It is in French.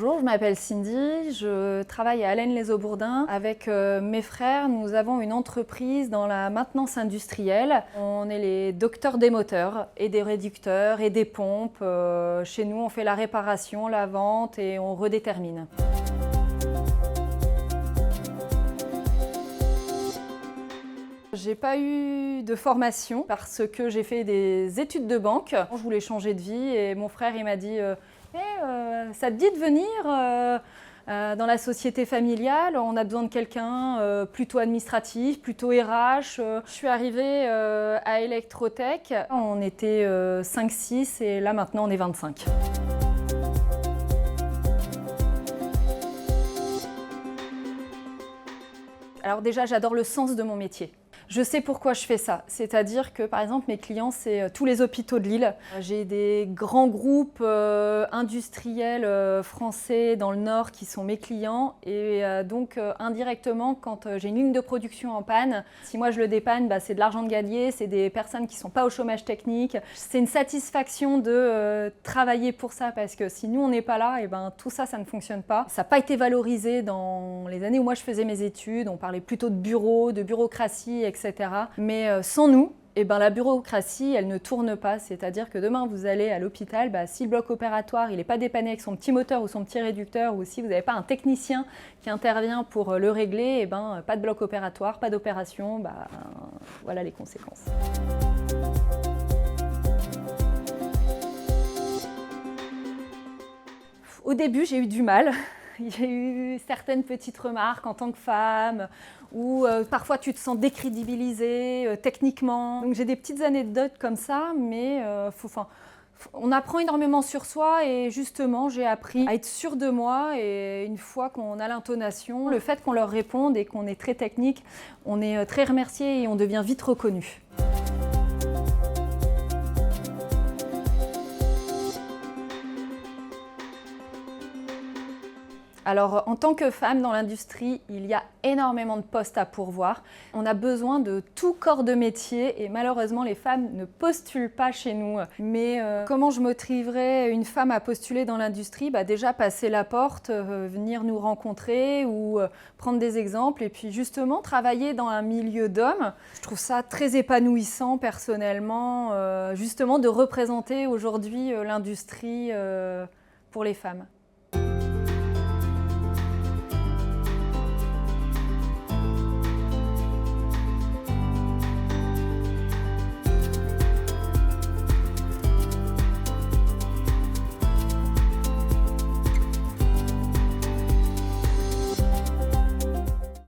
Bonjour, je m'appelle Cindy, je travaille à Allaines-les-Aubourdins. Avec mes frères, nous avons une entreprise dans la maintenance industrielle. On est les docteurs des moteurs et des réducteurs et des pompes. Chez nous, on fait la réparation, la vente et on redétermine. J'ai pas eu de formation parce que j'ai fait des études de banque. Je voulais changer de vie et mon frère il m'a dit ça te dit de venir dans la société familiale, on a besoin de quelqu'un plutôt administratif, plutôt RH. Je suis arrivée à Electrotech, on était 5-6 et là maintenant on est 25. Alors déjà, j'adore le sens de mon métier. Je sais pourquoi je fais ça, c'est-à-dire que par exemple mes clients c'est tous les hôpitaux de Lille. J'ai des grands groupes industriels français dans le Nord qui sont mes clients et donc indirectement quand j'ai une ligne de production en panne, si moi je le dépanne, c'est de l'argent de gagner, c'est des personnes qui ne sont pas au chômage technique. C'est une satisfaction de travailler pour ça parce que si nous on n'est pas là, et tout ça, ça ne fonctionne pas. Ça n'a pas été valorisé dans les années où moi je faisais mes études, on parlait plutôt de bureau, de bureaucratie, etc. Mais sans nous, la bureaucratie, elle ne tourne pas. C'est-à-dire que demain, vous allez à l'hôpital, si le bloc opératoire il n'est pas dépanné avec son petit moteur ou son petit réducteur, ou si vous n'avez pas un technicien qui intervient pour le régler, pas de bloc opératoire, pas d'opération, voilà les conséquences. Au début, j'ai eu du mal. J'ai eu certaines petites remarques en tant que femme, où parfois tu te sens décrédibilisée techniquement. Donc j'ai des petites anecdotes comme ça, mais on apprend énormément sur soi et justement j'ai appris à être sûre de moi et une fois qu'on a l'intonation, le fait qu'on leur réponde et qu'on est très technique, on est très remercié et on devient vite reconnu. Alors, en tant que femme dans l'industrie, il y a énormément de postes à pourvoir. On a besoin de tout corps de métier et malheureusement, les femmes ne postulent pas chez nous. Mais comment je motiverais une femme à postuler dans l'industrie ? Déjà, passer la porte, venir nous rencontrer ou prendre des exemples et puis justement travailler dans un milieu d'hommes. Je trouve ça très épanouissant personnellement, justement de représenter aujourd'hui l'industrie pour les femmes.